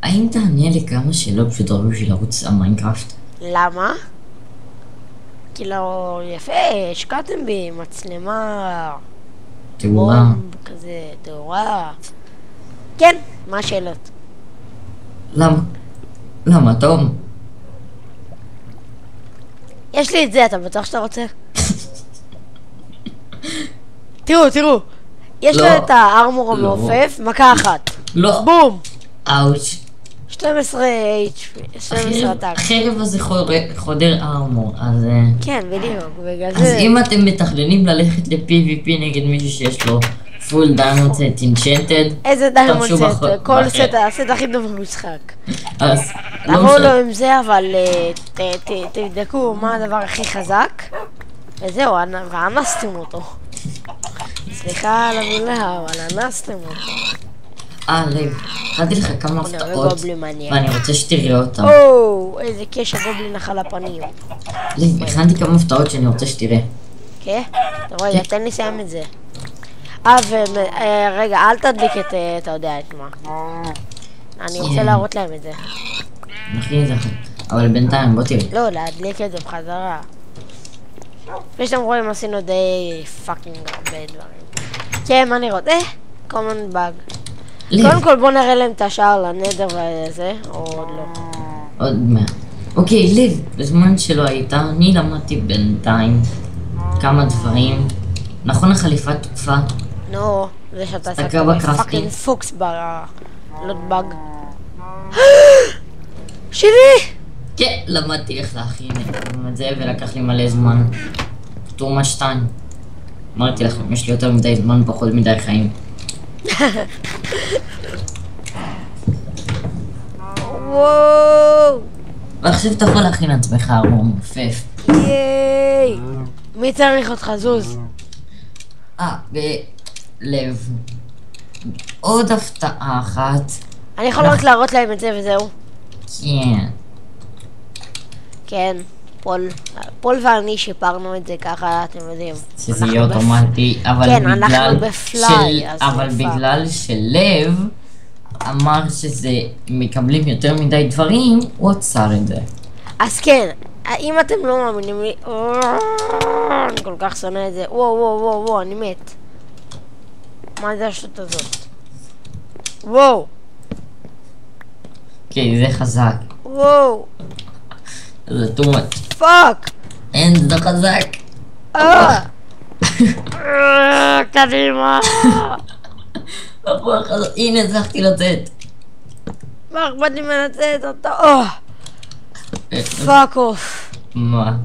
האם תענה לי כמה שאלות פשוטות בשביל ערוץ המיינקראפט? למה? כאילו, יפה, השקעתם בי מצלמה... תאורה. בומב כזה, תאורה. כן, מה השאלות? למה? למה, תום? יש לי את זה, אתה בטוח שאתה רוצה? תראו. יש לא. לו את הארמור לא. המעופף, מכה אחת. לא. בום! אאוץ'. 12 HP, 12 עתק. החרב הזה חודר ארמור, אז... כן, בדיוק, בגלל אז זה... אם אתם מתכננים ללכת ל-PvP נגד מישהו שיש לו פול דיימונד סט אינצ'נטד, איזה דיימונד תמשו סט, כל סט, הסט הכי טוב במשחק. אז לא תבואו משנה. לו עם זה, אבל תבדקו מה הדבר הכי חזק. וזהו, ואנסתם אותו. סליחה על המילה, אבל אנסתם אותו. לב, נתתי לך כמה בוא נראה הפתעות, גובלין מעניין. ואני רוצה שתראה אותם. או, איזה קש הגובלין נחל הפנים. לב, הכנתי כמה הפתעות שאני רוצה שתראה. כן? טוב, רגע, תן לי לסיים את זה. רגע, אל תדליק את, אתה יודע את מה. אני רוצה להראות להם את זה. נכין את זה אחת. אבל בינתיים, בוא תראי. לא, להדליק את זה בחזרה. כפי שאתם רואים, עשינו די פאקינג הרבה דברים. כן, מה נראות? common bug. קודם כל בוא נראה להם את השער לנדר וזה, או עוד לא. עוד 100. אוקיי, לב, בזמן שלא היית, אני למדתי בינתיים כמה דברים. נכון, החליפה תקפה? נו, זה שאתה עושה תקע בקרפטינג. פאקינג פוקס בלוט באג. שלי! כן, למדתי איך להכין את זה, ולקח לי מלא זמן. תרומה 2. אמרתי לכם, יש לי יותר מדי זמן, פחות מדי חיים. וואו! ועכשיו אתה יכול להכין עצמך ארמור מופף. ייי! מי צריך אותך, זוז? בלב. עוד הפתעה אחת. אני יכול רק להראות להם את זה וזהו. כן. כן, פול ואני שיפרנו את זה ככה, אתם יודעים. שזה יהיה אוטומטי, אבל כן, בגלל... אנחנו בפליי, אז אבל זה בגלל שלב אמר שזה מקבלים יותר מדי דברים, הוא עצר את זה. אז כן, אם אתם לא מאמינים לי, אני כל כך שונא את זה. וואו, אני מת. מה זה השטות הזאת? וואו. כן, זה חזק. וואו. זה too much. פאק. אין, זה חזק. קדימה. הנה, הצלחתי לצאת. מה אכפת לי מנצאת אותו? פאק אוף. מה?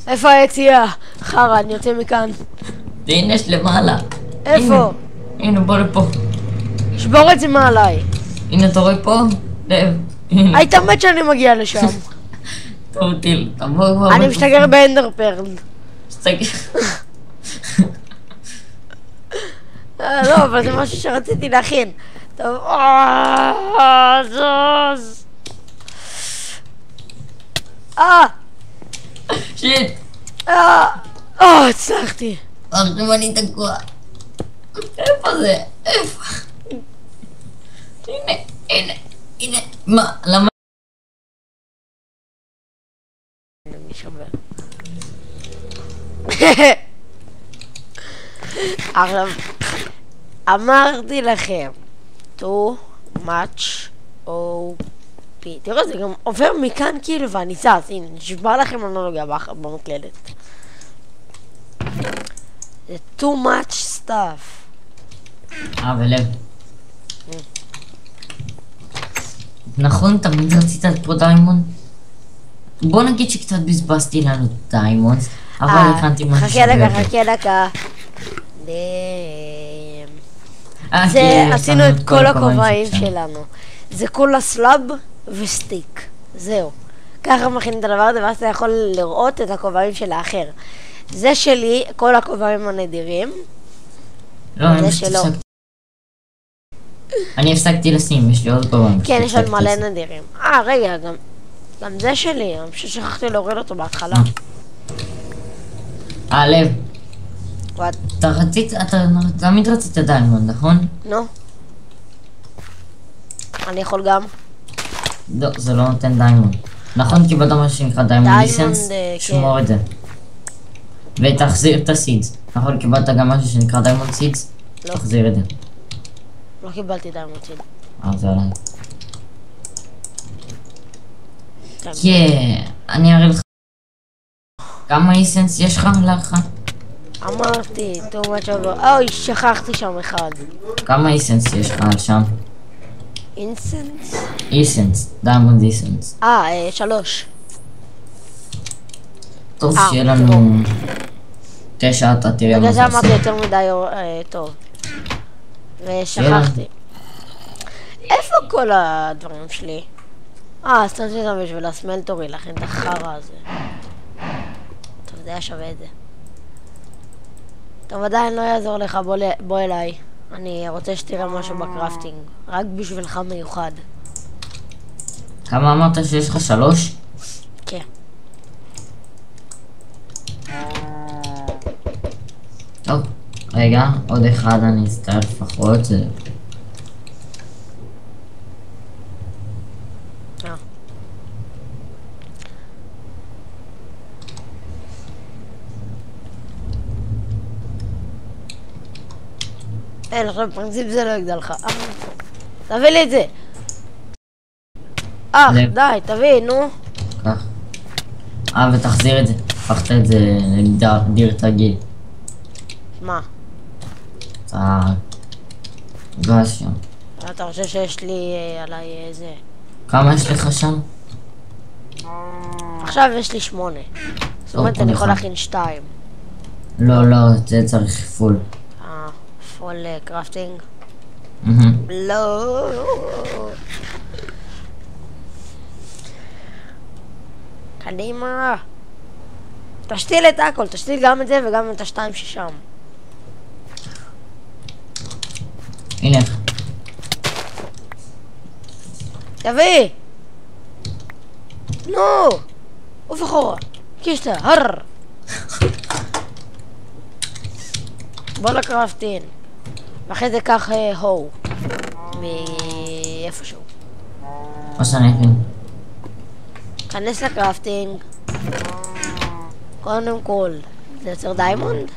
איפה היציאה? חרא, אני יוצא מכאן. הנה, יש למעלה. איפה? הנה, בוא לפה. שבור את זה מעליי. הנה, אתה רואה פה? לב. הנה. היית מת שאני מגיע לשם. טוב, תבוא כבר. אני משתגר באנדר פרל. משתגר. לא, אבל זה משהו שרציתי להכין. טוב, זוז. שיט. הצלחתי. עכשיו אני תקוע. איפה זה? איפה? הנה. מה? למה? אני שובר. עכשיו, אמרתי לכם, too much OP. תראו, זה גם עובר מכאן כאילו ואני זז, הנה, נשבר לכם אנלוגיה במקלדת. זה too much stuff. ולב. נכון, תמיד רצית פה דיימונד? בוא נגיד שקצת בזבזתי לנו דיימונד, אבל הכנתי משהו שווה. חכה דקה. זה, עשינו את כל הכובעים שלנו. זה כולה סלאב וסטיק. זהו. ככה מכין את הדבר הזה, ואז אתה יכול לראות את הכובעים של האחר. זה שלי, כל הכובעים הנדירים. לא, אני הפסקתי לשים, יש לי עוד כובעים. כן, יש עוד מלא נדירים. רגע, גם זה שלי, אני פשוט שכחתי להוריד אותו בהתחלה. לב. וואט? אתה תמיד רצית דיימונד, נכון? נו. אני יכול גם. לא, זה לא נותן דיימונד. נכון, קיבלת מה שנקרא דיימונד ליסנס, שמור את זה. ותחזיר את הסידס. נכון, קיבלת גם משהו שנקרא דיימונד סידס, תחזיר את זה. לא קיבלתי דיימונד סיד. זה עליי. כן, אני אראה לך. כמה איסנס יש לך? אמרתי, too much of... אוי, שכחתי שם אחד. כמה איסנס יש לך שם? אינסנס? איסנס, דיימונד איסנס. 3. טוב, שיהיה לנו 9, אתה תראה מה בגלל זה זה עושה. אמרתי יותר מדי טוב. ושכחתי. איפה כל הדברים שלי? סתמתי אותם בשביל הסמלטורי, לכן את החרא הזה. טוב, זה היה שווה את זה. טוב, עדיין לא יעזור לך, בוא אליי. אני רוצה שתראה משהו בקרפטינג. רק בשבילך מיוחד. כמה אמרת שיש לך? 3? כן. טוב, רגע, עוד אחד אני אצטער לפחות. אין, עכשיו בפרינציפ זה לא יגדל לך. תביא לי את זה. די, תביא, נו. כך. ותחזיר את זה. הפכת את זה לדיר תגיל. מה? אתה... גז שם. אתה חושב שיש לי עליי זה? כמה יש לך שם? עכשיו יש לי 8. זאת אומרת, אני יכול להכין 2. לא, זה צריך פול. פול קרפטינג? לא. קדימה. תשתיל את הכל, תשתיל גם את זה וגם את ה2 ששם. הנה. תביא! נו! עוף אחורה! קישתה, הר! בוא לקרפטין. ואחרי זה קח הו. מאיפשהו. מה שאני אכין? כנס לקרפטינג. קודם כל, זה יוצר דיימונד?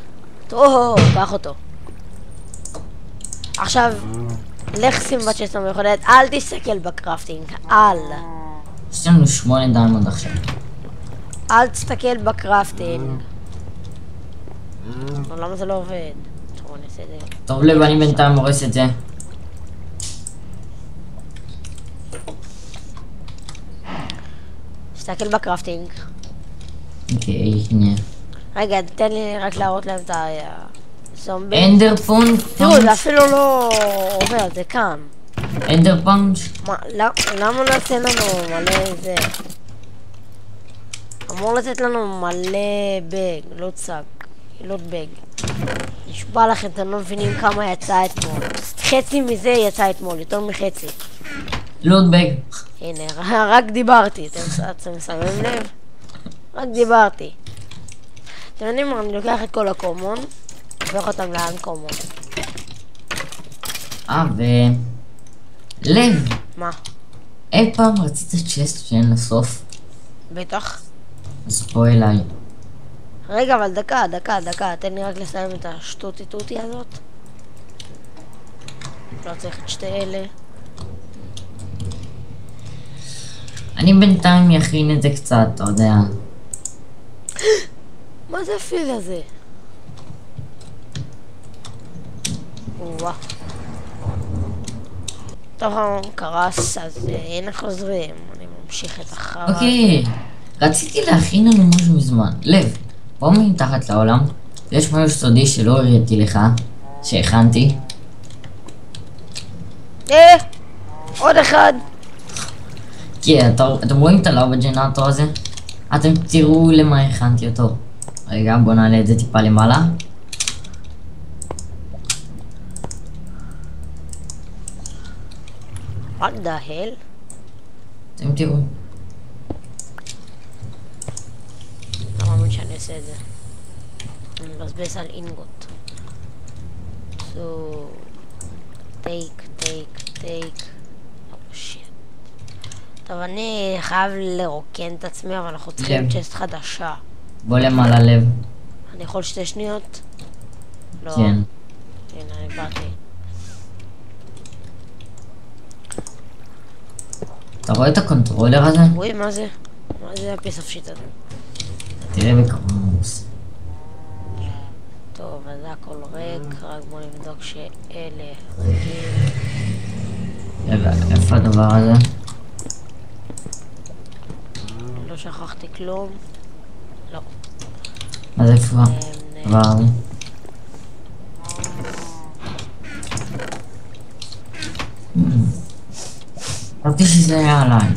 טוב, קח אותו. עכשיו, לך שים בצ'סט המיוחדת, אל תסתכל בקרפטינג, אל. יש לנו 8 דיימונד עכשיו. אל תסתכל בקרפטינג. למה זה לא עובד? טוב, אני אעשה את זה. טוב לב, אני בינתיים מורס את זה. תסתכל בקרפטינג. אוקיי, הנה. רגע, תן לי רק להראות להם את הזומבי. אנדר פונץ'. תראו, זה אפילו לא עובר, זה כאן. אנדר פונץ'. למה נעשה לנו מלא זה? אמור לתת לנו מלא בג, לא צג, לא בג. נשבע לכם, אתם לא מבינים כמה יצא אתמול. חצי מזה יצא אתמול, יותר מחצי. לוטבג. הנה, רק דיברתי, אתם שמים לב? רק דיברתי. אתם יודעים מה, אני לוקח את כל הקומון, הופך אותם לאנקומון. לב. מה? אי פעם רצית צ'סט שאין לה סוף? בטח. אז בוא אליי. רגע, אבל דקה, תן לי רק לסיים את השטוטי הזאת. לא צריך את שתי אלה. אני בינתיים יכין את זה קצת, אתה יודע. מה זה הפיל הזה? וואה. טוב, קרס, אז הנה חוזרים. אני ממשיך את החרא. אוקיי, רציתי להכין לנו משהו מזמן. לב, פה מתחת לעולם, יש משהו סודי שלא הראיתי לך, שהכנתי. עוד אחד. כן, אתם רואים את הלאבה ג'נרטור הזה? אתם תראו למה הכנתי אותו. רגע, בוא נעלה את זה טיפה למעלה. What the hell? אתם תראו. לא מאמין שאני אעשה את זה. אני מבזבז על אינגוט. So... take. טוב, אני חייב לרוקן את עצמי, אבל אנחנו צריכים צ'סט חדשה. בוא למעלה לב. אני יכול 2 שניות? לא. כן. הנה, אני באתי. אתה רואה את הקונטרולר הזה? רואה, מה זה? מה זה הפיס אוף שיט הזה? תראה בקרוס. טוב, אז זה הכל ריק, רק בוא נבדוק שאלה ריקים. איפה הדבר הזה? לא שכחתי כלום. לא. אז איפה? דבר הזה? חשבתי שזה היה עליי.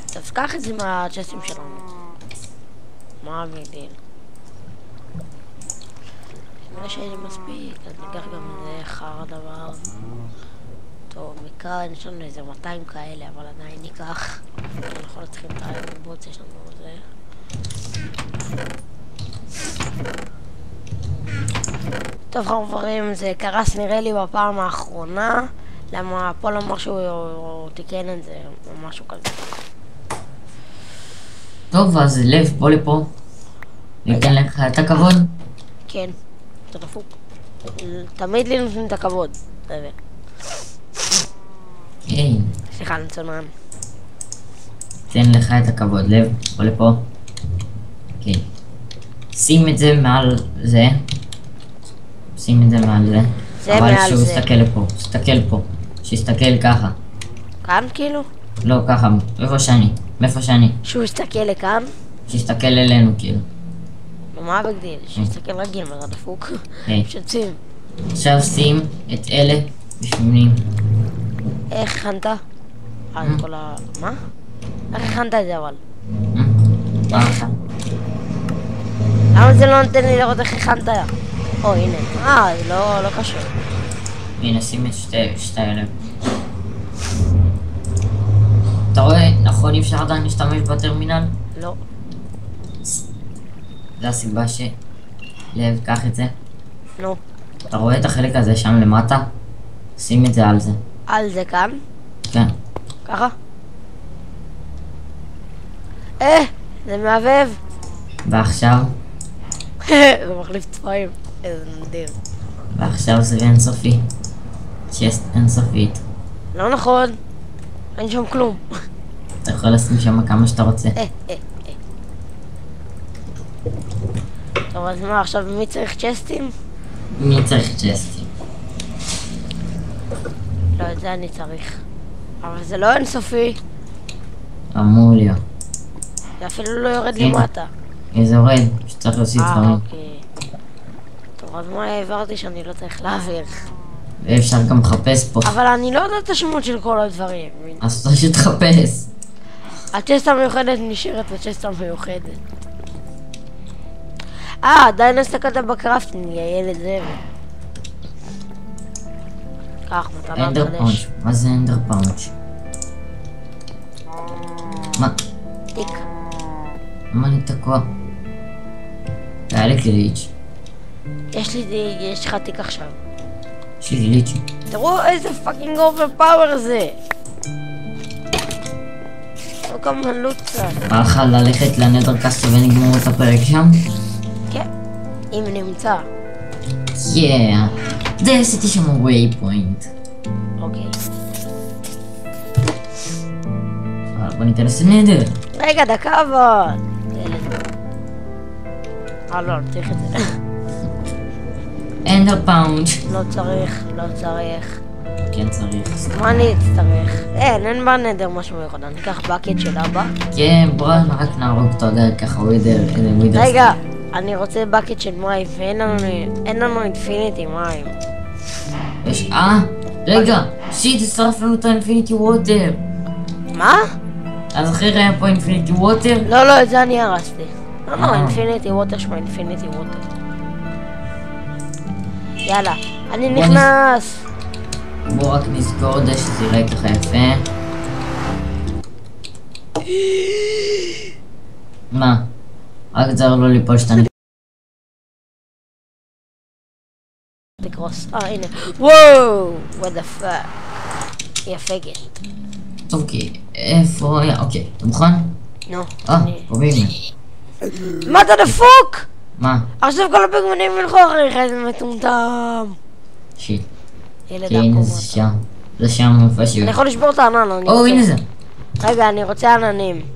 תפקח את זה מהצ'סטים שלנו. מה המידין? נראה שאין לי מספיק, אז ניקח גם זה חר דבר. טוב, מכאן יש לנו איזה 200 כאלה, אבל עדיין ניקח. אנחנו לא צריכים את הבוץ, יש לנו זה. טוב, חברים, זה קרס נראה לי בפעם האחרונה. למה פול אמר שהוא תיקן את זה, או משהו כזה. טוב, אז לב, בוא לפה. ניתן לך את הכבוד? כן, אתה דפוק. תמיד לי נותנים את הכבוד. היי. סליחה, נצונן. תן לך את הכבוד, לב, בוא לפה. אוקיי. שים את זה מעל זה. שים את זה מעל זה. זה מעל זה. אבל שהוא יסתכל לפה, שיסתכל פה. שיסתכל ככה. כאן כאילו? לא, ככה, מאיפה שאני. שהוא יסתכל לכאן? שיסתכל אלינו כאילו. מה בגדיל? שיסתכל רגיל, מה זה דפוק? שצים. עכשיו שים את אלה בפנים. איך הכנת? כל ה... מה? איך הכנת את זה אבל? למה זה לא נותן לי לראות איך הכנת? או הנה. זה לא קשור. הנה, שים את שתי אלה. אתה רואה? נכון, אי אפשר עדיין להשתמש בטרמינל? לא. זה הסיבה לב, קח את זה. נו. אתה רואה את החלק הזה שם למטה? שים את זה על זה. על זה כאן? כן. ככה? זה מהבהב. ועכשיו? זה מחליף צבעים. איזה נדיר. ועכשיו זה אינסופי. צ'סט אינסופית. לא נכון. אין שם כלום. אתה יכול לשים שם כמה שאתה רוצה. טוב, אז מה, עכשיו מי צריך צ'סטים? מי צריך צ'סטים? לא, את זה אני צריך. אבל זה לא אינסופי. אמור להיות. זה אפילו לא יורד למטה. זה יורד, שצריך להוסיף דברים. אוקיי. טוב, אז מה העברתי שאני לא צריך להעביר? ואפשר גם לחפש פה. אבל אני לא יודעת את השמות של כל הדברים. אז אתה שתחפש. הצ'סט המיוחדת נשארת בצ'סט המיוחדת. עדיין הסתכלת בקראפטינג, ילד זה. כך, מתנה אנדר פאונץ'. מה זה אנדר פאונץ'? מה? תיק. למה אני תקוע? היה לי גליץ'. יש לך תיק עכשיו. יש לי גליץ'. תראו איזה פאקינג אובר פאוור זה. לא כמה לוצה. בא לך ללכת לנדרקאסט ונגמור את הפרק שם? כן, אם נמצא. זה עשיתי שם ווייפוינט. אוקיי. בוא ניכנס לנדר. רגע, דקה אבל. לא, צריך את זה. אנדר פאונץ'. לא צריך. כן צריך. מה אני אצטרך? אין בנדר משהו מיוחד, אני אקח בקט של אבא. כן, בוא רק נהרוג אותו דרך ככה, הוא ידר. רגע, אני רוצה בקט של מים, ואין לנו אינפיניטי מים. יש, רגע, שיט, הצטרף לנו את האינפיניטי ווטר. מה? אז אחרי היה פה אינפיניטי ווטר? לא, את זה אני הרסתי. לא, אינפיניטי ווטר שמה אינפיניטי ווטר. יאללה, אני נכנס. בוא רק נסגור את זה שזה יראה ככה יפה. מה? רק תזר לו ליפול שאתה תקרוס. הנה. וואו! what the fuck. יפה גט. טוב, כי איפה היה? אוקיי, אתה מוכן? נו. פה ביגמן. מה אתה דפוק? מה? עכשיו כל הביגמנים ילכו אחריך, איזה מטומטם. שיט. ילד כן, הנה זה שם. זה שם איפה שהוא. אני יכול לשבור את הענן, אני רוצה. או, הנה זה. רגע, אני רוצה עננים.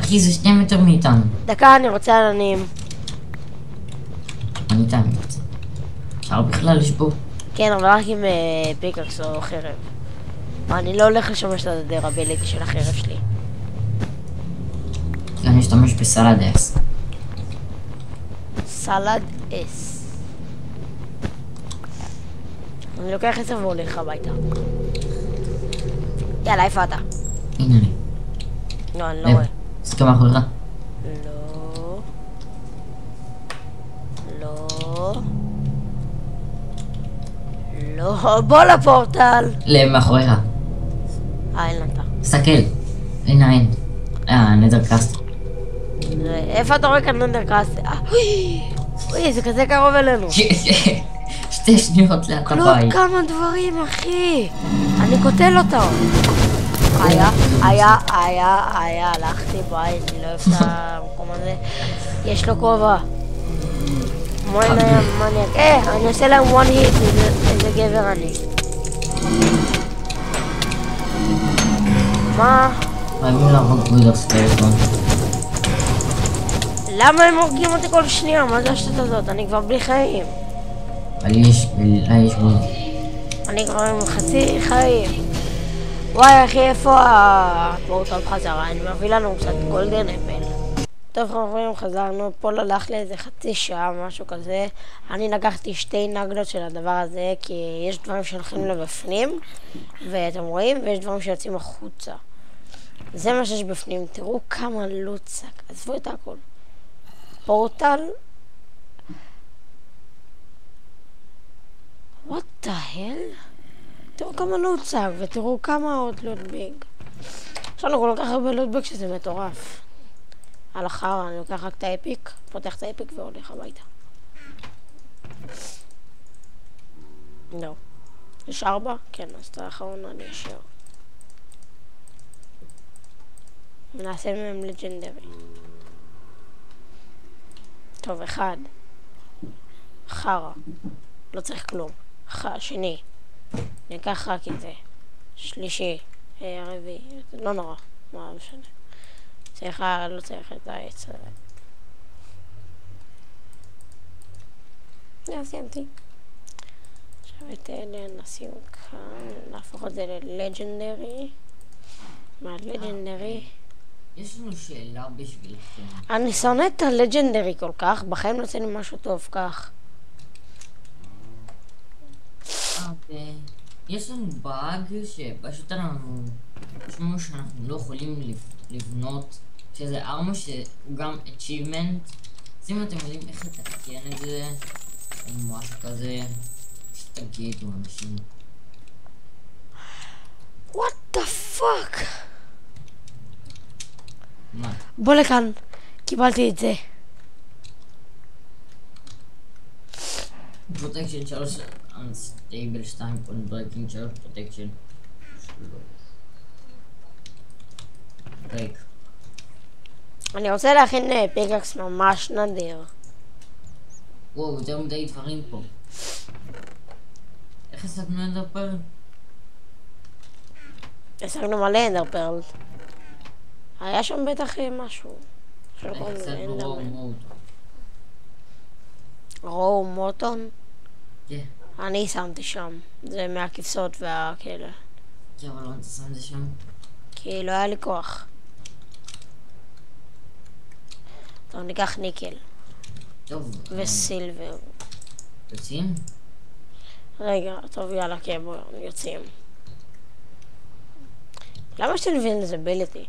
אחי, זה 2 מטר מאיתנו. דקה, אני רוצה עננים. אני איתנו. אפשר בכלל לשבור. כן, אבל רק עם פיקקס או חרב. אני לא הולך לשמש את הדרביליטי של החרב שלי. אני אשתמש בסלד אס. סלד אס. אני לוקח 10 והולך הביתה. יאללה, איפה אתה? הנה אני. לא, אני לא רואה. תסתכל מאחוריך. לא. לא. לא, בוא לפורטל. מאחוריך. אין אתה. תסתכל. הנה אין. נדר קאסט. איפה אתה רואה כאן נדרקאסט? אוי, זה כזה קרוב אלינו. 2 שניות ליד הבית. כמה דברים, אחי. אני קוטל אותם. הלכתי בית, אני לא אוהב את המקום הזה. יש לו כובע. מוין היה מניאק. אני עושה להם one hit, איזה גבר אני. מה? חייבים להרוג ברידר סקלטון. למה הם הורגים אותי כל שנייה? מה זה השטות הזאת? אני כבר בלי חיים. יש ברידר. אני כבר עם חצי חיים. וואי אחי, איפה הפורטל חזרה? אני מביא לנו קצת גולדן אפל. טוב חברים, חזרנו. פול הלך לאיזה חצי שעה, משהו כזה. אני לקחתי 2 נגלות של הדבר הזה, כי יש דברים שהולכים לבפנים, ואתם רואים, ויש דברים שיוצאים החוצה. זה מה שיש בפנים. תראו כמה לוצק. עזבו את הכל. פורטל. What the hell? תראו כמה לוצק, ותראו כמה עוד לוטביג. יש לנו כל כך הרבה לוטביג שזה מטורף. על החר, אני לוקח רק את האפיק, פותח את האפיק והולך הביתה. לא. יש 4? כן, אז את האחרון אני אשאר. נעשה מהם לג'נדרי. טוב, 1. חרה. לא צריך כלום. שני. ניקח רק את זה. שלישי. הרביעי. לא נורא. מה משנה. לא צריך את העץ הזה. סיימתי. עכשיו את אלה נשים כאן. נהפוך את זה ללג'נדרי. מה לג'נדרי? יש לנו שאלה בשבילכם. אני שונא את הלג'נדרי כל כך, בחיים לא יוצא לי משהו טוב כך. יש לנו באג שפשוט אנחנו משמעו שאנחנו לא יכולים לבנות שזה ארמה שהוא גם achievement. אז אם אתם יודעים איך לתקן את זה או משהו כזה, שתגידו אנשים. What the fuck? מה? בוא לכאן, קיבלתי את זה. פרוטקשן 3 אנסטייבל 2 פונט ברקינג 3 פרוטקשן 3 ברק. אני רוצה להכין פיקאקס ממש נדיר. וואו, יותר מדי דברים פה. איך השגנו אנדר פרל? השגנו מלא אנדר פרל. היה שם בטח משהו. איך השגנו רואו מוטון? רואו מוטון? כן. אני שמתי שם. זה מהכבשות והכאלה. כן, אבל לא אתה שם את זה שם? כי לא היה לי כוח. טוב, ניקח ניקל. טוב. וסילבר. יוצאים? רגע, טוב, יאללה, כן, בואו, יוצאים. למה שאתה מבין לזה ביליטי?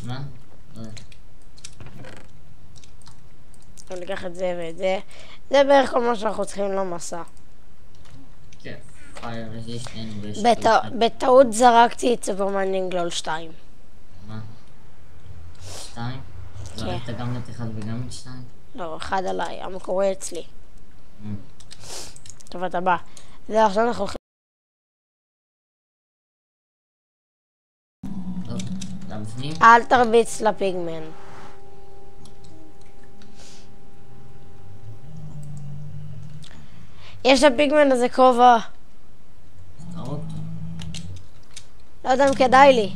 מה? אני אקח את זה ואת זה. זה בערך כל מה שאנחנו צריכים למסע. כן. בטעות זרקתי את סופרמן גלול 2. מה? 2? זרקת גם את 1 וגם את 2? לא, 1 עליי, המקורי אצלי. טוב, אתה בא. זה עכשיו אנחנו הולכים אתה בפנים? אל תרביץ לפיגמן. יש לפיגמן הזה כובע. לא יודע אם כדאי לי.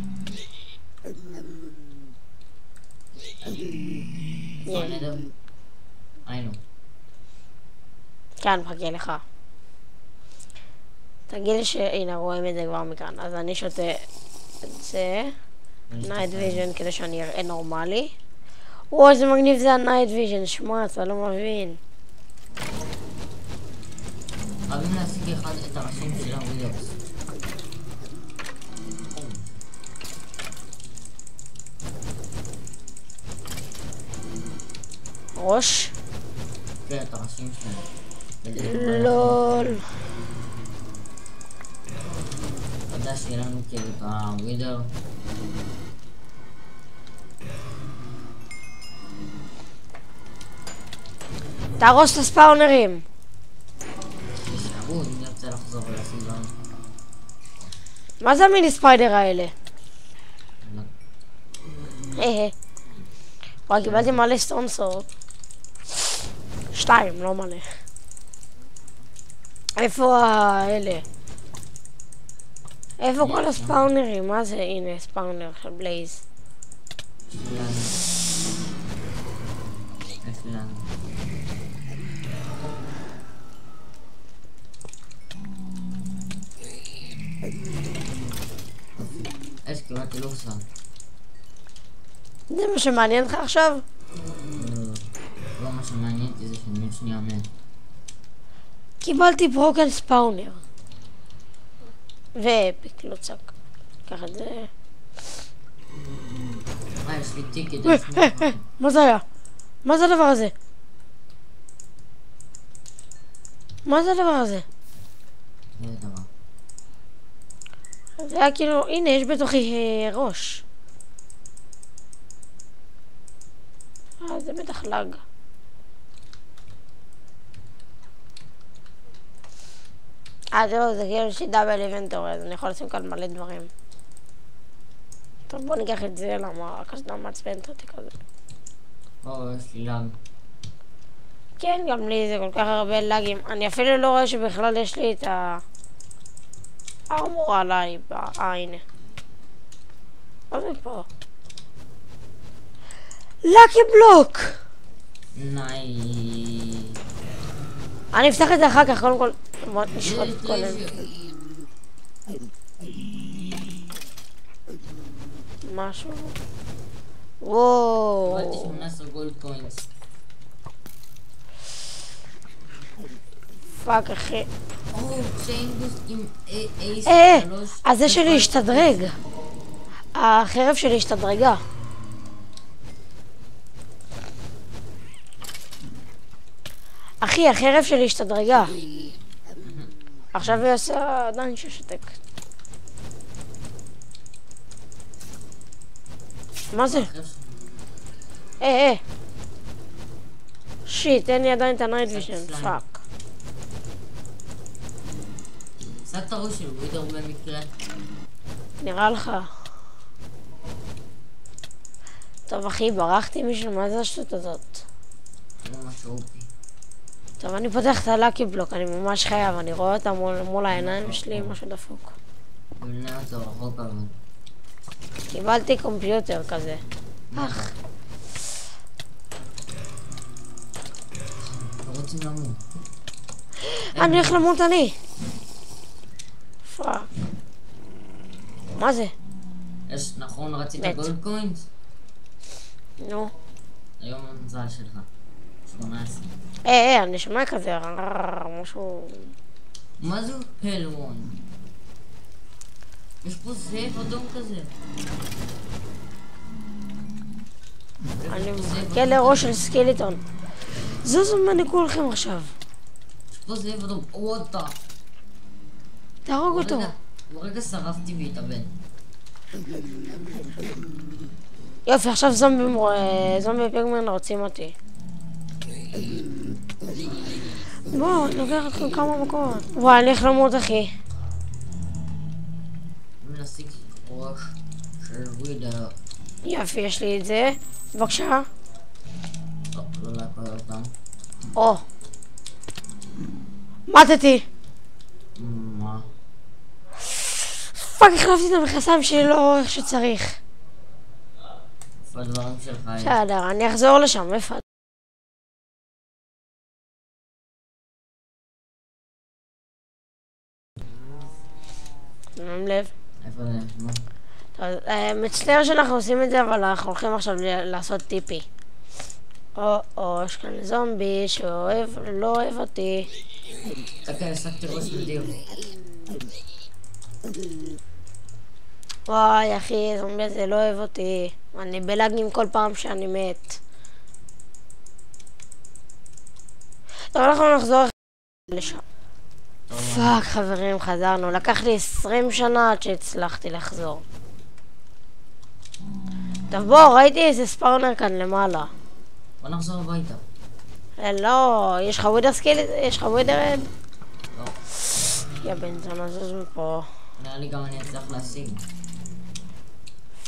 היינו. כן, מחכה לך. תגיד לי שהנה רואים את זה כבר מכאן. אז אני שותה את זה. נייט ויז'ן כדי שאני אראה נורמלי. וואו, איזה מגניב זה הנייט ויז'ן. שמע, אתה לא מבין. חייבים להשיג אחד את הראשים של הווידאוס. ראש? כן, את הראשים שלהם. לול. אתה יודע שיהיה לנו כאילו את הווידר. תהרוס את הספאונרים. תשארו, אם נרצה לחזור ולסביבה. מה זה המיני ספיידר האלה? וואי, קיבלתי מלא סטונסות. 2, לא מלא. איפה האלה? איפה כל הספאונרים? מה זה? הנה, ספאונר של בלייז. יש קיבלתי לוקסן. זה מה שמעניין לך עכשיו? לא מה שמעניין אותי זה שאני שנייה מת. קיבלתי ברוקן ספאונר. ואפיק, לא צק. קח את זה. יש לי טיקט. מה זה היה? מה זה הדבר הזה? מה זה הדבר הזה? זה דבר. זה היה כאילו, הנה, יש בתוכי ראש. זה בטח לג. זהו, זה כאילו יש לי דאבל איבנטורי, אז אני יכול לשים כאן מלא דברים. טוב, בוא ניקח את זה, למה הקסדה מעצבנת אותי כזה. יש לי לג. כן, גם לי זה כל כך הרבה לגים. אני אפילו לא רואה שבכלל יש לי את הארמור עליי. הנה. מה זה פה? לקי בלוק! אני אפתח את זה אחר כך, קודם כל. בוא נשחוט קודם. משהו. וואו. קיבלתי 18 גולד קוינס. פאק אחי. צ'יין בוסט עם אייס 3. אז זה שלי השתדרג. החרב שלי השתדרגה. אחי, החרב שלי השתדרגה. עכשיו היא עושה עדיין ששתק. מה זה? שיט, אין לי עדיין את הנייט ויז'ן, פאק. עשה את הראש של ווידר במקרה. נראה לך. טוב אחי, ברחתי מישהו, מה זה השטות הזאת? זה ממש אופי. טוב, אני פותח את הלאקי בלוק, אני ממש חייב, אני רואה אותה מול העיניים שלי, משהו דפוק. מנה אותו רחוק אבל. קיבלתי קומפיוטר כזה. אך. לא רוצים למות. אני הולך למות אני. פאק. מה זה? יש, נכון, רצית מת. גולד קוינס? נו. היום המזל שלך. 18. אני שומע כזה, משהו... מה זו הלוון? יש פה זאב אדום כזה. אני מחכה לראש של סקליטון. זוזו ממני כולכם עכשיו. יש פה זאב אדום, וואטה. תהרוג אותו. ברגע שרפתי והתאבד. יופי, עכשיו זומבי פיגמן רוצים אותי. בוא, נוגע לכם כמה מקומות. וואי, אני הולך למות אחי. להשיג ראש של ווידר. יופי, יש לי את זה. בבקשה. לא להפעל אותם. או. מתתי. מה? פאק, החלפתי את המכנסיים שלי לא איך שצריך. איפה הדברים שלך? בסדר, אני אחזור לשם, איפה? שמם לב. איפה זה? נו. טוב, מצטער שאנחנו עושים את זה, אבל אנחנו הולכים עכשיו לעשות טיפי. או, יש כאן זומבי שאוהב, לא אוהב אותי. חכה, עסקתי ראש מדיר. וואי, אחי, זומבי הזה לא אוהב אותי. אני בלאגים כל פעם שאני מת. טוב, אנחנו נחזור לשם. פאק, חברים, חזרנו. לקח לי 20 שנה עד שהצלחתי לחזור. טוב, בוא, ראיתי איזה ספאונר כאן למעלה. בוא נחזור הביתה. לא, יש לך ווידר סקיל? יש לך ווידר? לא. יא בן זונה, זוז מפה. נראה לי גם אני אצליח להשיג.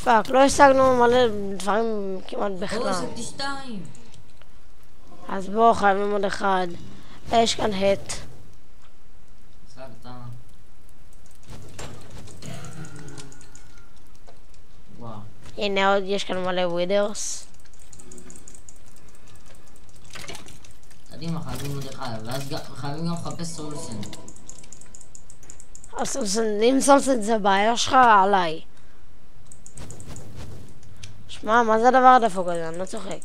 פאק, לא השגנו מלא דברים כמעט בכלל. השגתי 2. אז בוא, חייבים עוד אחד. יש כאן הט. השגת. וואו. הנה עוד, יש כאן מלא ווידרס. קדימה, חייבים עוד אחד, ואז חייבים גם לחפש סולסן. אם סולסן זה בעיה שלך, עליי. שמע, מה זה הדבר הדפוק הזה? אני לא צוחק.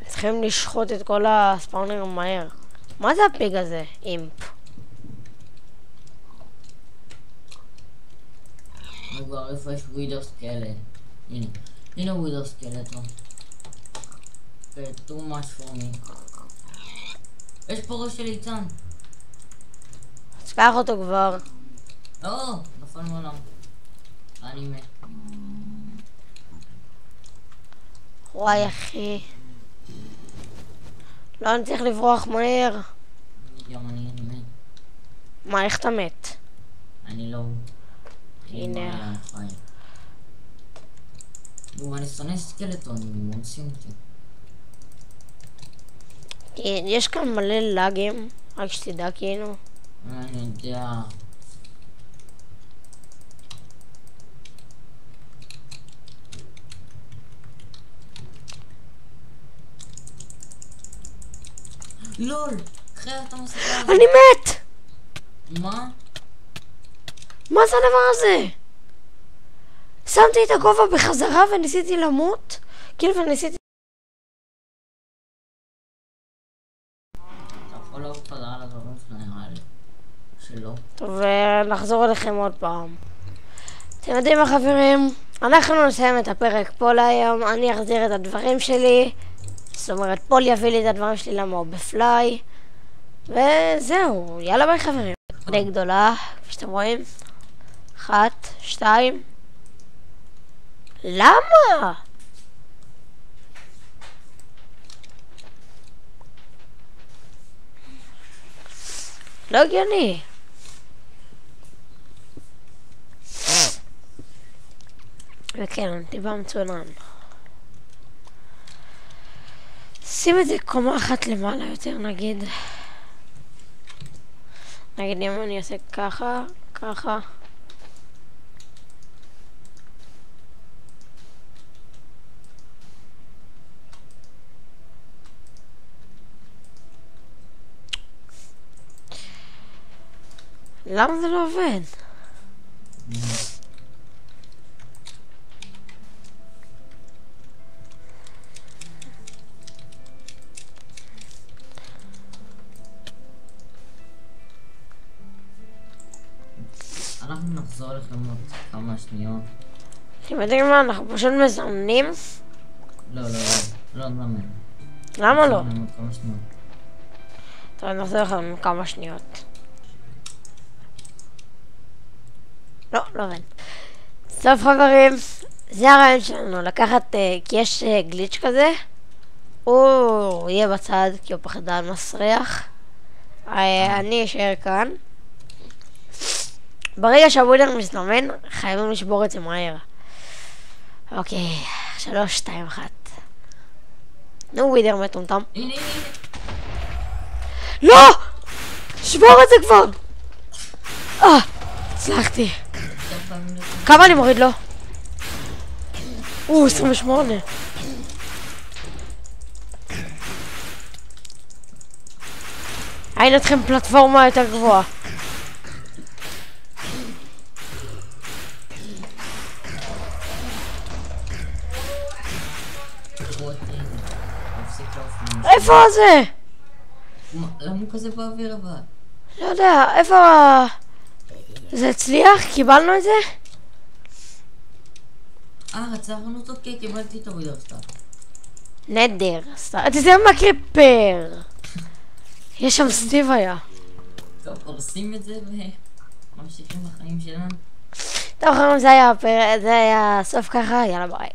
צריכים לשחוט את כל הספאונרים מהר. מה זה הפיג הזה? אימפ. כבר איפה יש ווידר סקלט? הנה ווידר סקלטון. too much for me. יש פה ראש של איתן. אז קח אותו כבר. נפל מעולם. אני מת. וואי אחי. לא, אני צריך לברוח מהר. גם אני מת. מה, איך אתה מת? אני לא... הנה. אני שונא סקלטונים, הם מונסים אותי. יש כאן מלא לאגים, רק שתדע כאילו. אני יודע. לול! אחרי אתה מסתכל. אני מת! מה? מה זה הדבר הזה? שמתי את הכובע בחזרה וניסיתי למות? כאילו וניסיתי... אתה יכול לעוף חזרה על הדברים שלו נראה לי. שלא. טוב, נחזור אליכם עוד פעם. אתם יודעים מה חברים? אנחנו נסיים את הפרק פה להיום. אני אחזיר את הדברים שלי. זאת אומרת, פול יביא לי את הדברים שלי למה הוא בפליי. וזהו, יאללה ביי חברים. די גדולה, כפי שאתם רואים. 1, 2. למה? לא הגיוני. וכן, טבע מצונן. שים את זה קומה אחת למעלה יותר נגיד. נגיד אם אני אעשה ככה, ככה. למה זה לא עובד? אנחנו נחזור לכם עוד כמה שניות. אתם יודעים מה? אנחנו פשוט מזמנים? לא נזמן. למה לא? נזמן עוד כמה שניות. טוב, נחזור לכם כמה שניות. לא עובד. טוב חברים, זה הרעיון שלנו, לקחת, כי יש גליץ' כזה. הוא יהיה בצד, כי הוא פחדן מסריח. אני אשאר כאן. ברגע שהווידר מסתמן, חייבים לשבור את זה מהר. אוקיי, 3, 2, 1. נו, ווידר מטומטם. הנה, הנה. לא! שבור את זה כבר! הצלחתי. כמה אני מוריד לו? 28. היינו אתכם פלטפורמה יותר גבוהה. איפה זה? למה הוא כזה באוויר אבל? לא יודע, איפה... זה הצליח? קיבלנו את זה? רצחנו אותו כי קיבלתי את הווידר סטאר. נדר, תסתכל מה קריפר. יש שם סטיב היה. טוב, הורסים את זה וממשיכים בחיים שלנו. טוב חברים, זה היה סוף ככה, יאללה ביי.